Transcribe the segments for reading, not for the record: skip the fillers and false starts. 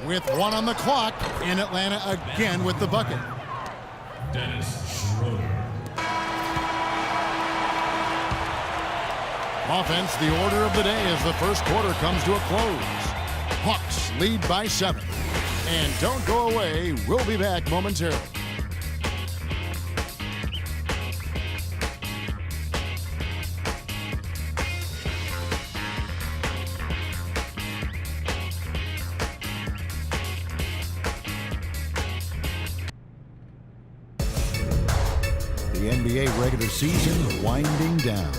with 1 on the clock, and Atlanta again with the bucket. Dennis Schroeder. Offense, the order of the day as the first quarter comes to a close. Hawks lead by 7. And don't go away. We'll be back momentarily. The NBA regular season winding down.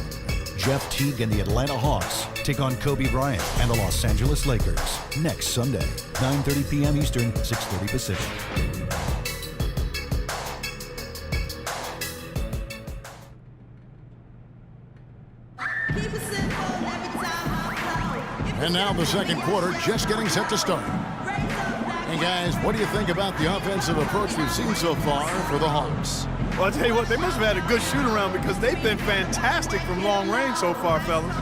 Jeff Teague and the Atlanta Hawks take on Kobe Bryant and the Los Angeles Lakers next Sunday, 9:30 p.m. Eastern, 6:30 Pacific. And now the second quarter just getting set to start. And guys, what do you think about the offensive approach we've seen so far for the Hawks? Well, I'll tell you what, they must have had a good shoot-around because they've been fantastic from long range so far, fellas.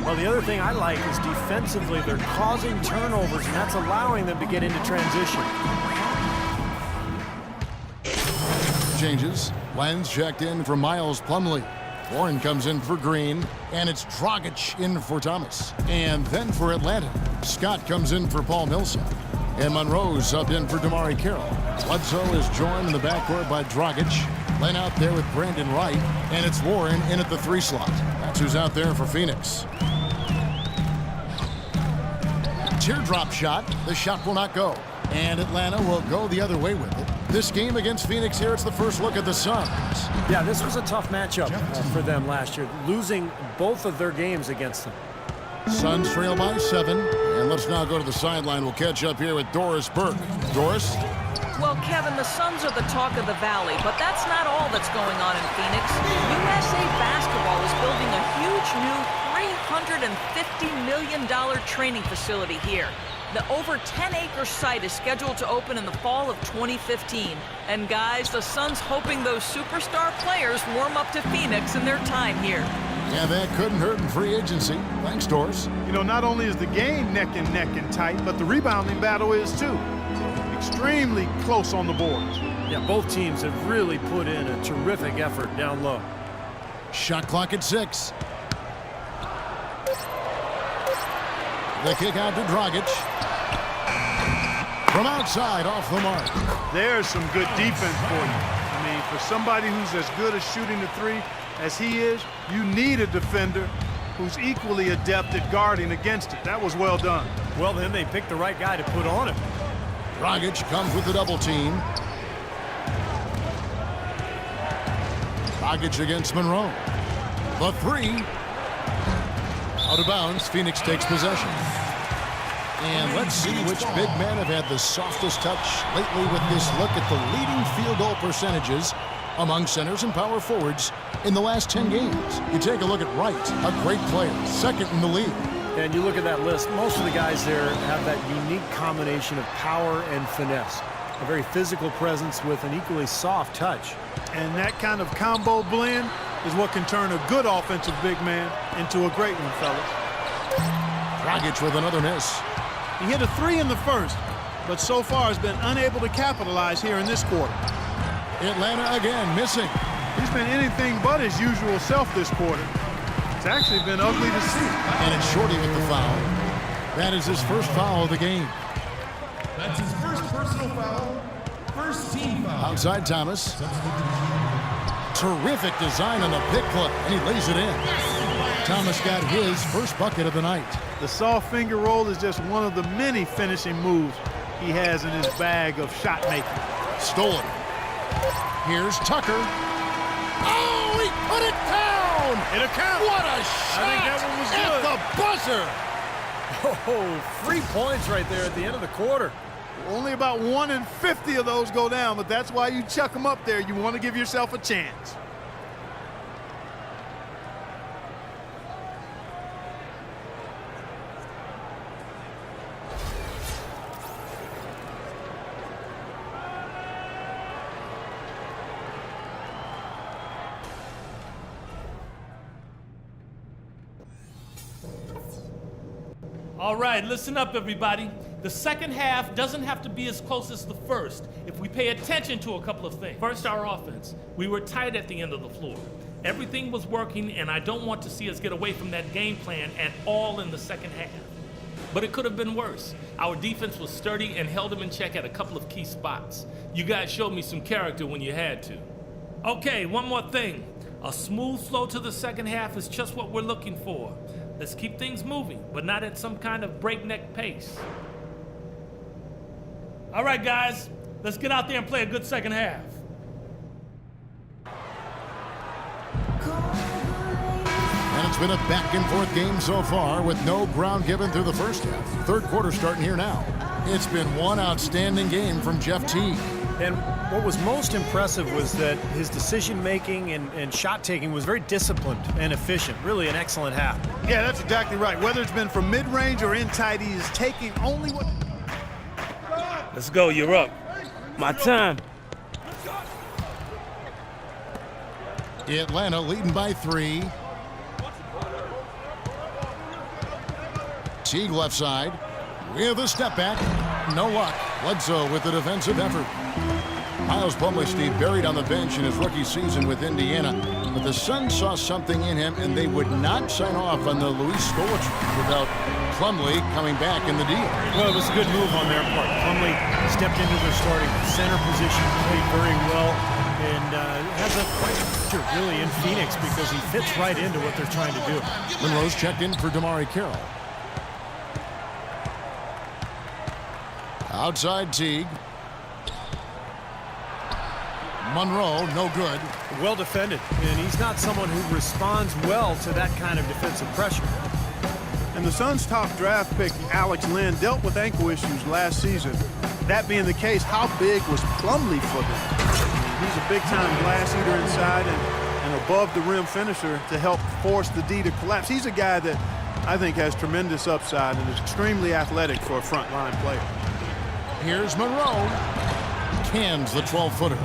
Well, the other thing I like is defensively they're causing turnovers, and that's allowing them to get into transition. Changes. Lenz checked in for Miles Plumlee. Warren comes in for Green, and it's Dragic in for Thomas. And then for Atlanta, Scott comes in for Paul Millsap. And Monroe's subbed in for Damari Carroll. Bledsoe is joined in the backcourt by Dragic. Len out there with Brandon Wright, and it's Warren in at the 3 slot. That's who's out there for Phoenix. Teardrop shot. The shot will not go. And Atlanta will go the other way with it. This game against Phoenix here, it's the first look at the Suns. Yeah, this was a tough matchup for them last year, losing both of their games against them. Suns trail by 7. And let's now go to the sideline. We'll catch up here with Doris Burke. Doris? Well, Kevin, the Suns are the talk of the Valley, but that's not all that's going on in Phoenix. USA Basketball is building a huge new $350 million training facility here. The over 10-acre site is scheduled to open in the fall of 2015. And guys, the Suns hoping those superstar players warm up to Phoenix in their time here. Yeah, that couldn't hurt in free agency. Thanks, Doris. You know, not only is the game neck and tight, but the rebounding battle is too. Extremely close on the boards. Yeah, both teams have really put in a terrific effort down low. Shot clock at 6. The kick out to Dragic. From outside, off the mark. There's some good defense for you. I mean, for somebody who's as good at shooting the 3 as he is, you need a defender who's equally adept at guarding against it. That was well done. Well, then they picked the right guy to put on it. Dragic comes with the double team. Dragic against Monroe. The 3. Out of bounds, Phoenix takes possession. And let's see which big men have had the softest touch lately with this look at the leading field goal percentages among centers and power forwards in the last 10 games. You take a look at Wright, a great player, second in the league. And you look at that list, most of the guys there have that unique combination of power and finesse. A very physical presence with an equally soft touch. And that kind of combo blend is what can turn a good offensive big man into a great one, fellas. Dragic with another miss. He hit a 3 in the first, but so far has been unable to capitalize here in this quarter. Atlanta again missing. He's been anything but his usual self this quarter. It's actually been ugly to see. And it's Shorty with the foul. That is his first foul of the game. That's his first personal foul. First team foul. Outside Thomas. Terrific design on the pick play, and he lays it in. Thomas got his first bucket of the night. The soft finger roll is just one of the many finishing moves he has in his bag of shot making. Stolen. Here's Tucker. Oh, he put it down! It'll count. What a shot! I think that one was good. At the buzzer! Oh, 3 points right there at the end of the quarter. Only about 1 in 50 of those go down, but that's why you chuck them up there. You want to give yourself a chance. All right, listen up, everybody. The second half doesn't have to be as close as the first if we pay attention to a couple of things. First, our offense. We were tight at the end of the floor. Everything was working, and I don't want to see us get away from that game plan at all in the second half. But it could have been worse. Our defense was sturdy and held them in check at a couple of key spots. You guys showed me some character when you had to. Okay, one more thing. A smooth flow to the second half is just what we're looking for. Let's keep things moving, but not at some kind of breakneck pace. All right, guys, let's get out there and play a good second half. And it's been a back-and-forth game so far with no ground given through the first half. Third quarter starting here now. It's been one outstanding game from Jeff Teague. And what was most impressive was that his decision-making and shot-taking was very disciplined and efficient. Really an excellent half. Yeah, that's exactly right. Whether it's been from mid-range or in tight, he is taking only what... Let's go, you're up. My time. Atlanta leading by 3. Teague left side with a step back. No luck. Bledsoe with the defensive effort. Miles Plumlee, Steve, buried on the bench in his rookie season with Indiana, but the Suns saw something in him, and they would not sign off on the Luis Scola trade without Plumlee coming back in the deal. Well, it was a good move on their part. Plumlee stepped into the starting center position, played very well, and has a future really in Phoenix because he fits right into what they're trying to do. Monroe's checked in for DeMarre Carroll. Outside Teague. Monroe, no good. Well defended, and he's not someone who responds well to that kind of defensive pressure. And the Suns' top draft pick, Alex Len, dealt with ankle issues last season. That being the case, how big was Plumlee for them? He's a big-time glass eater inside and above-the-rim finisher to help force the D to collapse. He's a guy that I think has tremendous upside and is extremely athletic for a front-line player. Here's Monroe. Cans the 12-footer.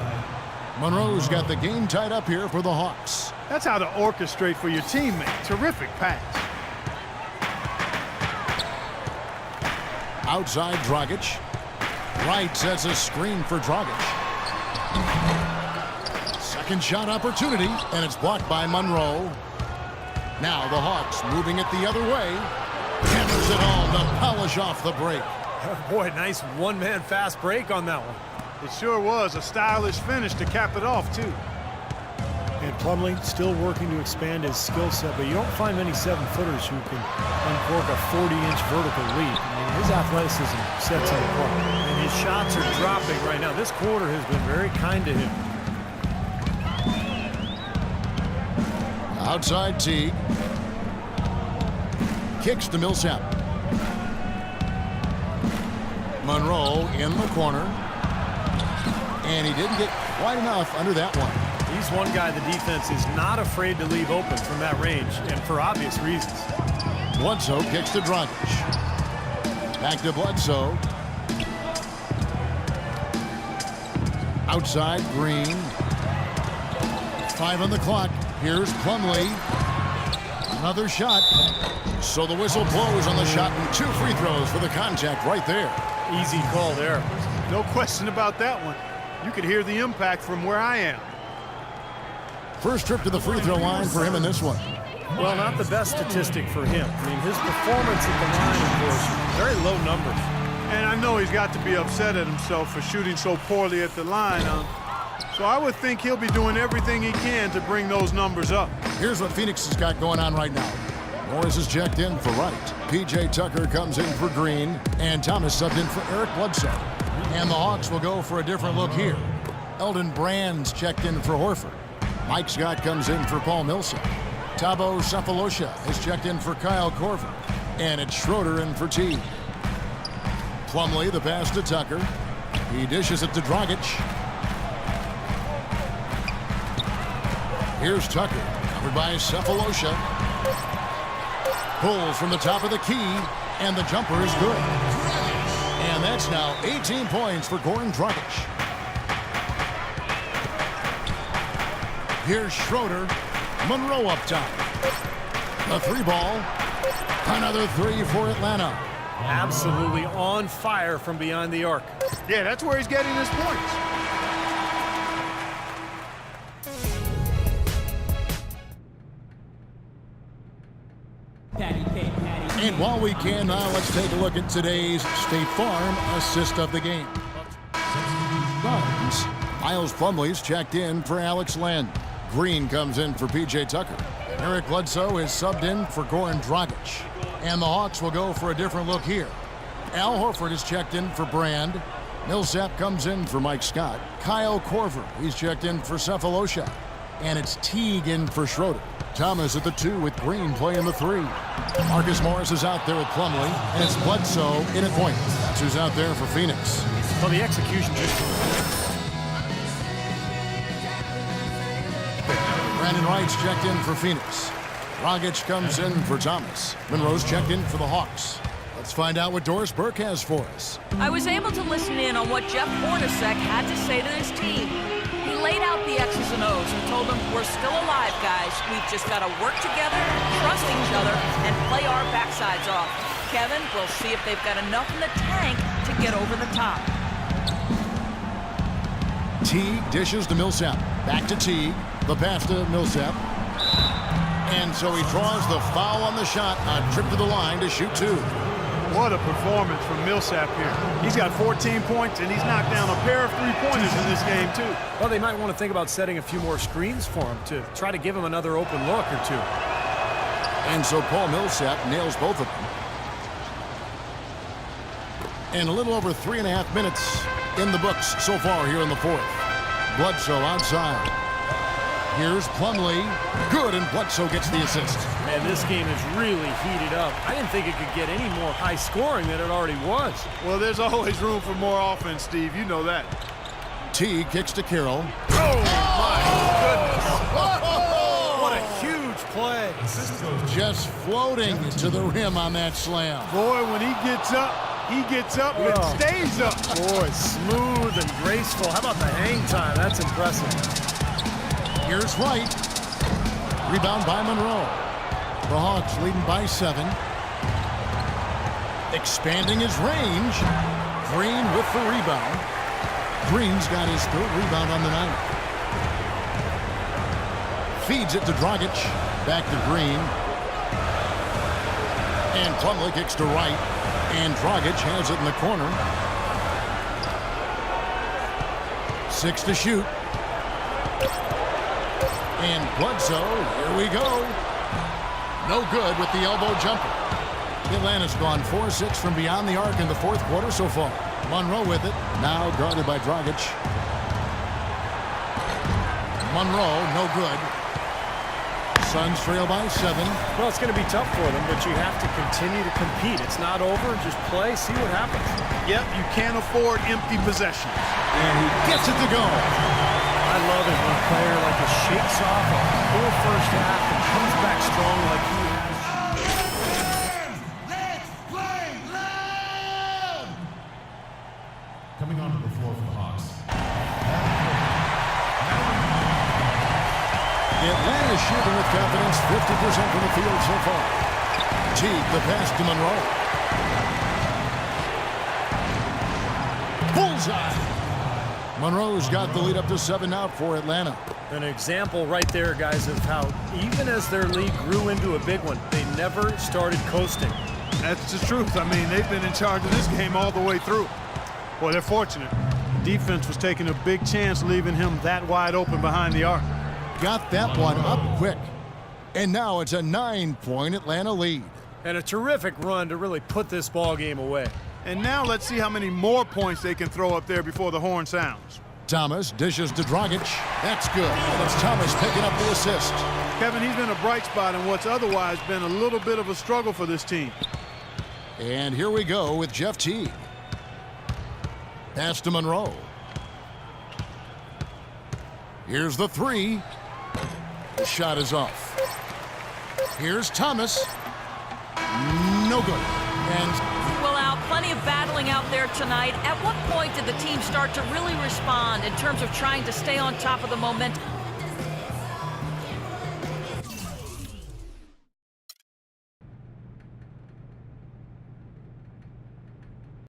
Monroe's got the game tied up here for the Hawks. That's how to orchestrate for your teammate. Terrific pass. Outside Dragic. Wright sets a screen for Dragic. Second shot opportunity, and it's blocked by Monroe. Now the Hawks moving it the other way. Hammers it home to polish off the break. Oh boy, nice one-man fast break on that one. It sure was a stylish finish to cap it off, too. And Plumlee still working to expand his skill set, but you don't find many 7-footers who can uncork a 40-inch vertical leap. I mean, his athleticism sets him apart. And his shots are dropping right now. This quarter has been very kind to him. Outside Teague. Kicks to Millsap. Monroe in the corner. And he didn't get quite enough under that one. He's one guy the defense is not afraid to leave open from that range, and for obvious reasons. Bledsoe kicks to Dragic. Back to Bledsoe. Outside Green. 5 on the clock. Here's Plumlee. Another shot. So the whistle blows on the shot, and 2 free throws for the contact right there. Easy call there. No question about that one. You could hear the impact from where I am. First trip to the free throw line for him in this one. Well, not the best statistic for him. I mean, his performance at the line, of course, very low numbers. And I know he's got to be upset at himself for shooting so poorly at the line. So I would think he'll be doing everything he can to bring those numbers up. Here's what Phoenix has got going on right now. Morris is checked in for Wright. P.J. Tucker comes in for Green. And Thomas subbed in for Eric Bledsoe. And the Hawks will go for a different look here. Eldon Brand's checked in for Horford. Mike Scott comes in for Paul Millsap. Thabo Sefolosha is checked in for Kyle Korver. And it's Schroeder in for Teague. Plumlee, the pass to Tucker. He dishes it to Dragic. Here's Tucker, covered by Sefolosha. Pulls from the top of the key, and the jumper is good. And that's now 18 points for Goran Dragic. Here's Schroeder. Monroe up top. The 3 ball. Another three for Atlanta. Absolutely on fire from behind the arc. Yeah, that's where he's getting his points. And while we can now, let's take a look at today's State Farm assist of the game. Suns. Miles Plumlee's checked in for Alex Len. Green comes in for P.J. Tucker. Eric Bledsoe is subbed in for Goran Dragic. And the Hawks will go for a different look here. Al Horford is checked in for Brand. Millsap comes in for Mike Scott. Kyle Korver, he's checked in for Cephalosha. And it's Teague in for Schroeder. Thomas at the 2 with Green playing the 3. Marcus Morris is out there with Plumlee, and it's Bledsoe in at point. That's who's out there for Phoenix. Well, the execution just... Brandon Wright's checked in for Phoenix. Dragic comes in for Thomas. Monroe's checked in for the Hawks. Let's find out what Doris Burke has for us. I was able to listen in on what Jeff Hornacek had to say to his team. He laid out the X's and O's and told them, we're still alive, guys. We've just got to work together, trust each other, and play our backsides off. Kevin, we'll see if they've got enough in the tank to get over the top. Teague dishes to Millsap. Back to Teague. The pass to Millsap. And so he draws the foul on the shot. A trip to the line to shoot 2. What a performance from Millsap here. He's got 14 points, and he's knocked down a pair of three-pointers in this game, too. Well, they might want to think about setting a few more screens for him to try to give him another open look or two. And so Paul Millsap nails both of them. And a little over 3.5 minutes in the books so far here in the fourth. Bledsoe outside. Here's Plumlee. Good, and Bledsoe gets the assist. Man, this game is really heated up. I didn't think it could get any more high scoring than it already was. Well, there's always room for more offense, Steve. You know that. Teague kicks to Carroll. Oh, my goodness. What a huge play. Just floating to the rim on that slam. Boy, when he gets up and stays up. Boy, smooth and graceful. How about the hang time? That's impressive. Here's Wright. Rebound by Monroe. The Hawks leading by 7. Expanding his range. Green with the rebound. Green's got his 3rd rebound on the night. Feeds it to Dragic. Back to Green. And Plumlee kicks to Wright. And Dragic has it in the corner. 6 to shoot. And Bledsoe, here we go. No good with the elbow jumper. Atlanta's gone 4-6 from beyond the arc in the 4th quarter so far. Monroe with it, now guarded by Dragic. Monroe, no good. Suns trail by 7. Well, it's going to be tough for them, but you have to continue to compete. It's not over. Just play, see what happens. Yep, you can't afford empty possessions. And he gets it to go. I love it when a player like this shakes off a poor first half and comes back strong like he has. Let's play loud! Coming onto the floor for the Hawks. Atlanta shooting with confidence, 50% from the field so far. Teague, the pass to Monroe. Bullseye. Monroe's got the lead up to 7 now for Atlanta. An example right there, guys, of how even as their lead grew into a big one, they never started coasting. That's the truth. I mean, they've been in charge of this game all the way through. Boy, they're fortunate. Defense was taking a big chance leaving him that wide open behind the arc. Got that one up quick. And now it's a 9-point Atlanta lead. And a terrific run to really put this ball game away. And now let's see how many more points they can throw up there before the horn sounds. Thomas dishes to Dragic. That's good. And it's Thomas picking up the assist. Kevin, he's been a bright spot in what's otherwise been a little bit of a struggle for this team. And here we go with Jeff Teague. Pass to Monroe. Here's the 3. The shot is off. Here's Thomas. No good. And Well, Al, plenty of battling out there tonight. At what point did the team start to really respond in terms of trying to stay on top of the momentum?